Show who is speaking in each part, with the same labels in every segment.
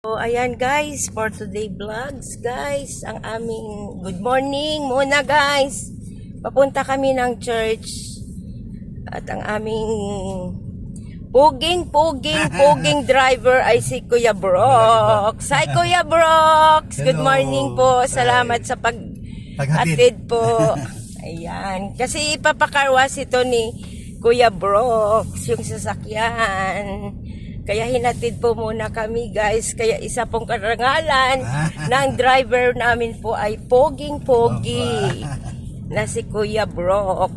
Speaker 1: So, ayan guys, for today vlogs guys, ang aming good morning muna guys. Papunta kami ng church at ang aming puging driver ay si Kuya Brox. Hi Kuya Brox! Good
Speaker 2: Hello.
Speaker 1: morning po.
Speaker 2: Hi.
Speaker 1: Salamat sa pag-atid po. Ayan, kasi ipapakarwas ito ni Kuya Brox, yung sasakyan. Kaya hinatid po muna kami guys. Kaya isa pong karangalan ng driver namin po ay poging-pogi na si Kuya Brox.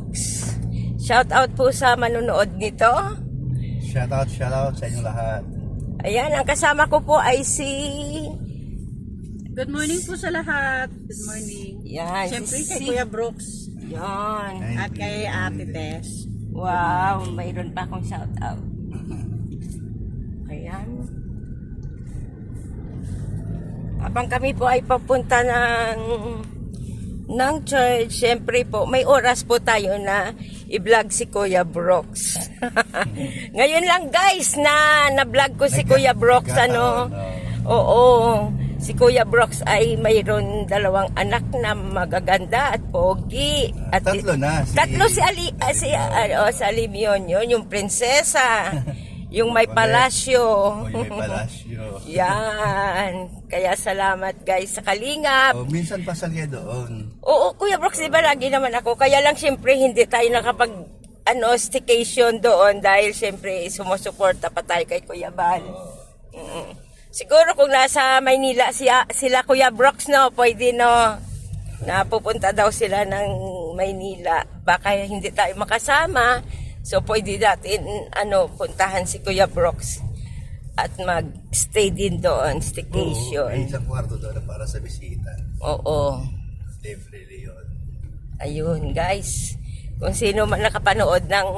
Speaker 1: Shout out po sa manonood nito.
Speaker 2: Shout out sa inyong lahat.
Speaker 1: Ayan, ang kasama ko po ay si...
Speaker 3: Good morning po sa lahat. Good morning.
Speaker 1: Yan,
Speaker 3: Siyempre
Speaker 1: si...
Speaker 3: kay Kuya Brooks
Speaker 1: Yan.
Speaker 3: at kay Ate Tess.
Speaker 1: Wow, mayroon pa akong shout out. Ayan. Habang kami po ay papunta ng church, syempre po, may oras po tayo na i-vlog si Kuya Brox. Ngayon lang guys na-vlog ko si Kuya Brox, ano. Oo. Si Kuya Brox ay mayroon 2 anak na magaganda at pogi. At
Speaker 2: Tatlo na.
Speaker 1: Tatlo si Alim yun, yung prinsesa. Yung may palasyo.
Speaker 2: Yung may palasyo.
Speaker 1: Yan. Kaya salamat guys sa Kalingap.
Speaker 2: Minsan pasal kayo doon.
Speaker 1: Oo, Kuya Brox, di ba lagi naman ako? Kaya lang siyempre hindi tayo nakapag staycation doon dahil siyempre sumusuporta pa tayo kay Kuya Bal. Siguro kung nasa Maynila sila Kuya Brox, no, pwede no. Napupunta daw sila ng Maynila. Baka hindi tayo makasama. So pwede natin puntahan si Kuya Brox at mag-stay din doon, staycation.
Speaker 2: May isang kwarto doon para sa bisita.
Speaker 1: Oo.
Speaker 2: Libre yun.
Speaker 1: Ayun guys, kung sino man nakapanood ng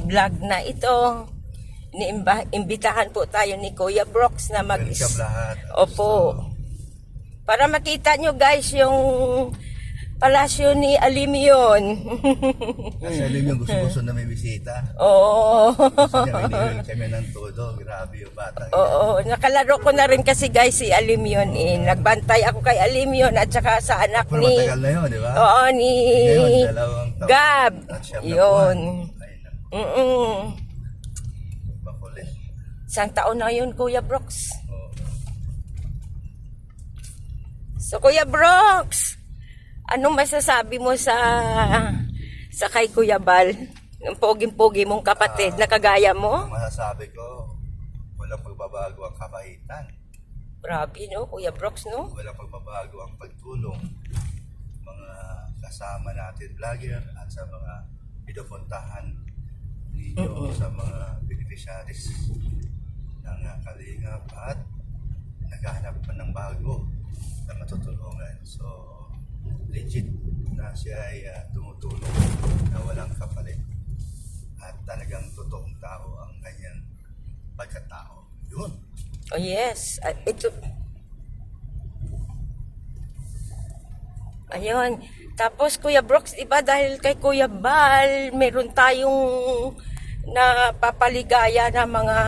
Speaker 1: vlog na ito, imbitahan po tayo ni Kuya Brox na
Speaker 2: Welcome lahat.
Speaker 1: Opo. Para makita nyo guys yung palasyo ni Alimion.
Speaker 2: Kasi alam yung gusto na may bisita.
Speaker 1: Oo.
Speaker 2: Gusto niya iniwan kami ng todo. Grabe yung bata.
Speaker 1: Oo, nakalaro ko na rin kasi guys si Alimion eh. Nagbantay ako kay Alimion at saka sa anak
Speaker 2: Pero
Speaker 1: ni...
Speaker 2: matagal na yun, di ba?
Speaker 1: Oo, ni
Speaker 2: Ngayon, 2 taon.
Speaker 1: Gab.
Speaker 2: At siyam na
Speaker 1: Yun.
Speaker 2: buwan. Ayun na. Makulit.
Speaker 1: 1 taon na yun, Kuya Brox.
Speaker 2: Oo.
Speaker 1: So, Kuya Brox, anong masasabi mo sa kay Kuya Bal? Yung poging-pogi mong kapatid na kagaya mo?
Speaker 2: Ang masasabi ko, walang pagbabago ang kabaitan.
Speaker 1: Grabe, no? Kuya Brox, no?
Speaker 2: Walang pagbabago ang pagtulong. Mga kasama natin vlogger at sa mga pinupuntahan ninyo sa mga beneficiaries ng Kalingap at naghahanap pa ng bago na matutulungan. So, legit na siya ay tumutulong na walang kapalit. At talagang totoong tao ang kanyang pagkatao. Yun.
Speaker 1: Oh, yes. Ito. Ayun. Tapos, Kuya Brox, iba dahil kay Kuya Bal, meron tayong napapaligaya na mga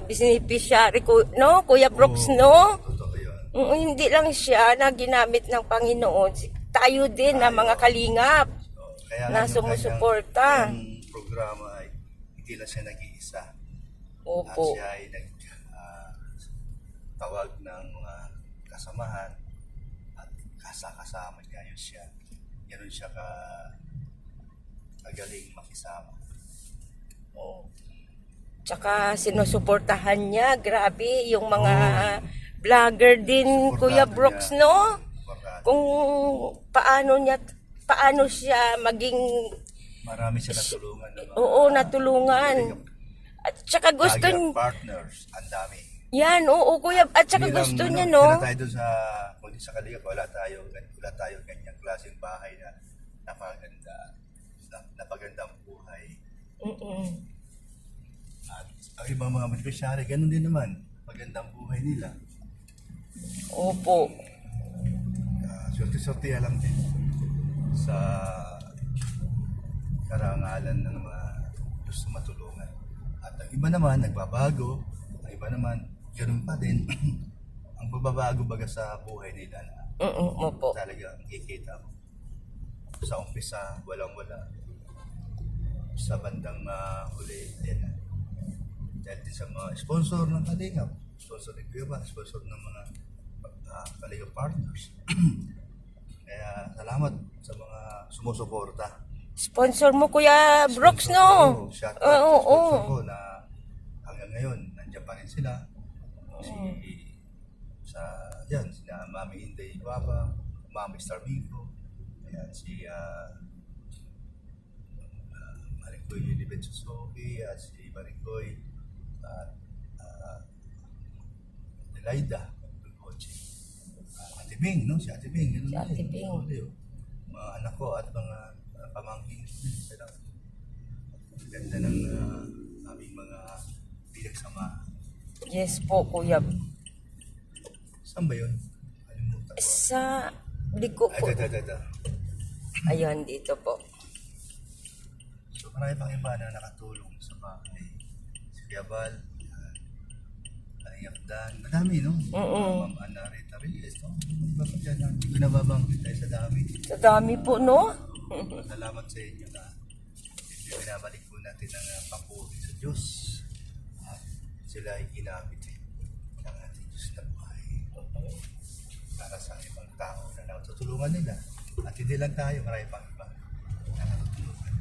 Speaker 1: beneficiary, no? Kuya Brox, no?
Speaker 2: Totoo yun.
Speaker 1: Hindi lang siya na ginamit ng Panginoon. Tayo din na mga kalingap
Speaker 2: Kaya
Speaker 1: na
Speaker 2: yung
Speaker 1: sumusuporta.
Speaker 2: kanyang programa ay hindi lang siya nag-iisa. At
Speaker 1: Opo.
Speaker 2: siya ay tawag ng mga kasamahan at kasama niya yun siya. Ganun siya kagaling makisama.
Speaker 1: Tsaka sinusuportahan niya. Grabe, yung mga vlogger din, Kuya
Speaker 2: Suportado
Speaker 1: Brox,
Speaker 2: niya.
Speaker 1: no?
Speaker 2: Importante.
Speaker 1: Kung paano siya maging,
Speaker 2: Marami siya natulungan. ng mga
Speaker 1: oo, natulungan. At tsaka gusto
Speaker 2: vlogger
Speaker 1: niya,
Speaker 2: partners, ang dami.
Speaker 1: yan, oo, Kuya, at tsaka
Speaker 2: Hindi lang,
Speaker 1: gusto niya, no?
Speaker 2: Kaya tayo doon kung sa Kalingap, wala tayo ganyang klaseng bahay na napagandang buhay. At ang ibang mga beneficiary, ganun din naman, magandang buhay nila.
Speaker 1: Opo.
Speaker 2: Sorte-sorte lang din sa karangalan ng mga gusto matulungan. At ang iba naman, nagbabago. Ang iba naman, ganun pa din. magbabago baga sa buhay nila na
Speaker 1: Opo.
Speaker 2: talagang kikita mo. Sa umpisa, walang-wala. Sa bandang huli, ayan na. Dahil din sa mga sponsor ng Kalingap, sponsor ni Kuya Bal, sponsor ng mga Kalingap partners. Kaya salamat sa mga sumusuporta.
Speaker 1: Sponsor mo, Kuya Brooks, no?
Speaker 2: Shout out
Speaker 1: Oo,
Speaker 2: sa sponsor
Speaker 1: oo.
Speaker 2: ko na hanggang ngayon, nandiyan pa rin sila. Yan, sina Mami Inday Guapa, Mami Star Mingo, ayan, si Maricoy Unibet Susoki, at si Maricoy at Delaida Dulcoche. Ate Bing, no? Si Ate Bing.
Speaker 1: Si Ate Bing.
Speaker 2: Mga anak ko at mga pamangkin. Ganda ng aming mga pinagsama.
Speaker 1: Yes po, Kuya.
Speaker 2: Saan ba yun? Kalimutan ko.
Speaker 1: Sa liko po.
Speaker 2: Ito.
Speaker 1: Ayan, dito po.
Speaker 2: So marami pang iba na nakatulong sa bahay. Si Kuya Bal, Kalingap Dan, madami, no? Ma'am Ana Rita Reyes, no? Iba pa dyan, hindi ko nababanggit tayo sa dami.
Speaker 1: Sa dami po, no?
Speaker 2: Salamat sa inyo na binabalik po natin ang papuri sa Diyos. At sila ay ginamit ng ating Diyos na buhay. Para sa ibang tao na natutulungan nila. At hindi lang tayo, marami pang iba na natutulungan.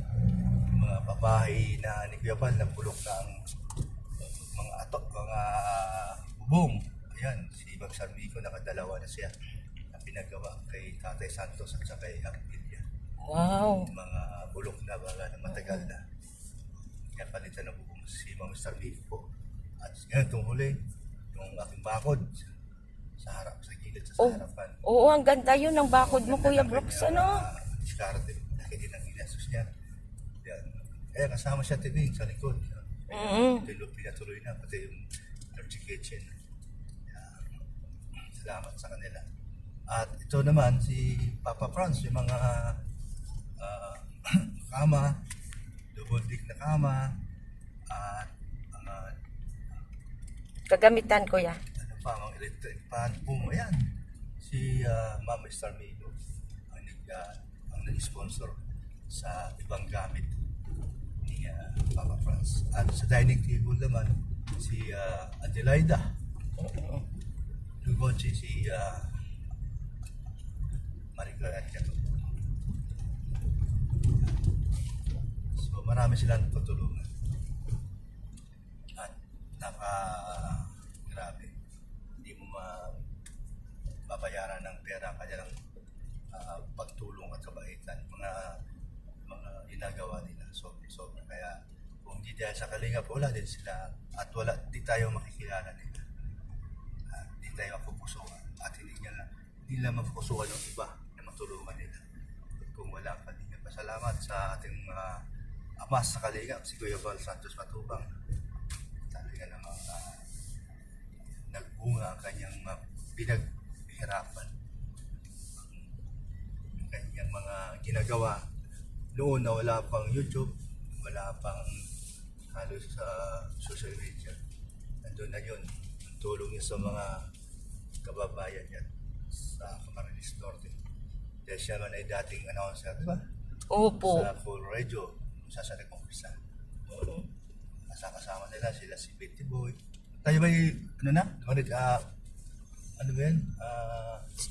Speaker 2: Yung mga babae na ni Kuya Bal na bulok na ang mga bubong. Ayan, si Ibang Sarmico nakadalawa na siya na pinagawa kay Tatay Santos at saka kay Agpilia.
Speaker 1: Wow.
Speaker 2: Mga bulok na baga na matagal na. Kaya palitan na bubong si Mang Sarmico. At ngayon, itong huli, yung aking bakod sa harap, sa gilid, sa harapan.
Speaker 1: Oo, ang ganda yun ng bakod mo, Kuya Brooks, ano?
Speaker 2: Diskarte, laki din ang ginastos niya. Yan. Kaya kasama siya tibing sa likod. Ito pinatuloy na, pati yung Dirty Kitchen. Yan. Salamat sa kanila. At ito naman, si Papa Franz, yung mga kama, double dick na kama, at mga
Speaker 1: Kagamitan, Kuya.
Speaker 2: ano pa, mga electric fan, ayan. Si Mama Star Migo ang nag-sponsor sa ibang gamit ni Papa Franz. At sa dining table naman, si Adelaida Lugoche, si Maricoy at Kato. So marami silang tutulungan. At grabe. Hindi mo mababayaran ng pera kaya lang pagtulong at kabaitan. Mga ginagawa nila. So kaya kung hindi dahil sa Kalingap, wala din sila at wala, di tayo makikilala nila. Di tayo mapupusuan at hindi nila mapupusuan yung iba na matulungan nila. Kung wala ang Kalingap. Pasalamat sa ating mga amas sa Kalingap, si Kuya Bal Santos Matubang. Talaga namang nagbunga ang kanyang pinaghirapan. Ang kanyang mga ginagawa noon na wala pang YouTube, wala pang halos sa social media. Nandun na yun, ang tulong niya sa mga kababayan niya sa Camarines Norte. Dahil siya man ay dating announcer, di ba?
Speaker 1: Opo.
Speaker 2: Sa Full Radio, sa nag-umpisa. Kasama nila sila si Betty Boy. Tayo ba'y, ano ba yan?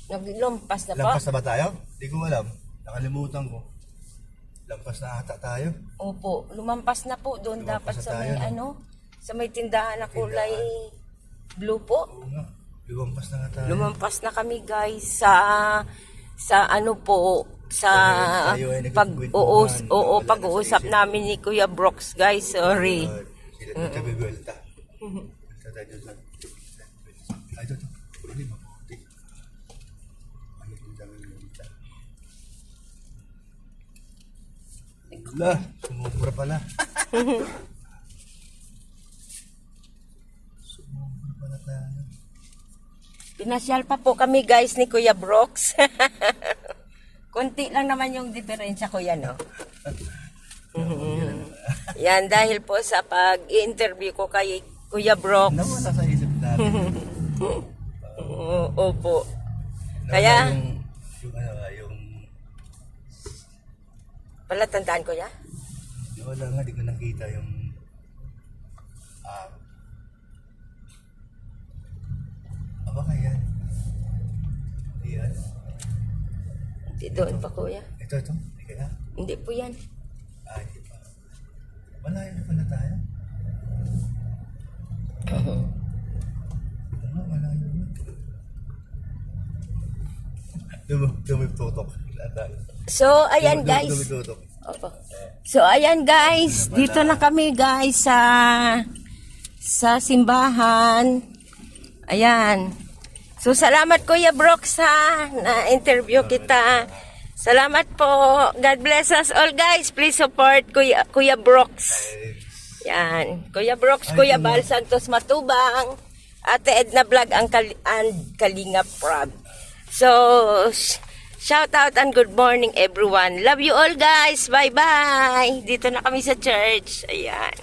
Speaker 1: Naglampas na pa?
Speaker 2: Lampas na ba tayo? Hindi ko alam. Nakalimutan ko. Lampas na ata tayo.
Speaker 1: Opo, lumampas na po doon dapat
Speaker 2: Lumampas na
Speaker 1: sa may
Speaker 2: tayo, no?
Speaker 1: sa may tindahan na kulay blue po.
Speaker 2: Oo nga. Lumampas na nga tayo.
Speaker 1: Lumampas na kami guys sa ano po sa
Speaker 2: Tayo ay nagkukwentuhan.
Speaker 1: pag-uusap namin ni Kuya Brooks guys, sorry.
Speaker 2: Sila dito bibelta. Bibelta tayo dito. Ay, ito. Hindi mabuti. Ay, ito tayo bibelta. Wala, sumubra pala. Sumubra pala tayo.
Speaker 1: Pinasyal pa po kami guys ni Kuya Brooks. Konti lang naman yung diferensya, Kuya, no? Yan, dahil po sa pag-interview ko kay Kuya Brooks.
Speaker 2: Nawala sa isip natin.
Speaker 1: Opo.
Speaker 2: Nawala
Speaker 1: Kaya,
Speaker 2: yung ano nga, yung
Speaker 1: palatandaan ko ya?
Speaker 2: wala nga, di ko nakita yung aba kaya yan.
Speaker 1: Hindi doon pa kuya.
Speaker 2: Ito, di kaya?
Speaker 1: Hindi po yan.
Speaker 2: Di pa. Malayo na pala tayo. Ano, malayo na. Dumitutok.
Speaker 1: So, ayan guys.
Speaker 2: Dumitutok.
Speaker 1: Opo. So, ayan guys. Dito na kami guys sa simbahan. Ayan. So, salamat Kuya Brooks ha. Na-interview kita. Salamat po. God bless us all guys. Please support Kuya Brooks. Yan. Kuya Brooks, Kuya Bal Santos Matubang. Ate Edna Vlog ang Kalinga Prab. So, shout out and good morning everyone. Love you all guys. Bye-bye. Dito na kami sa church. Ayan.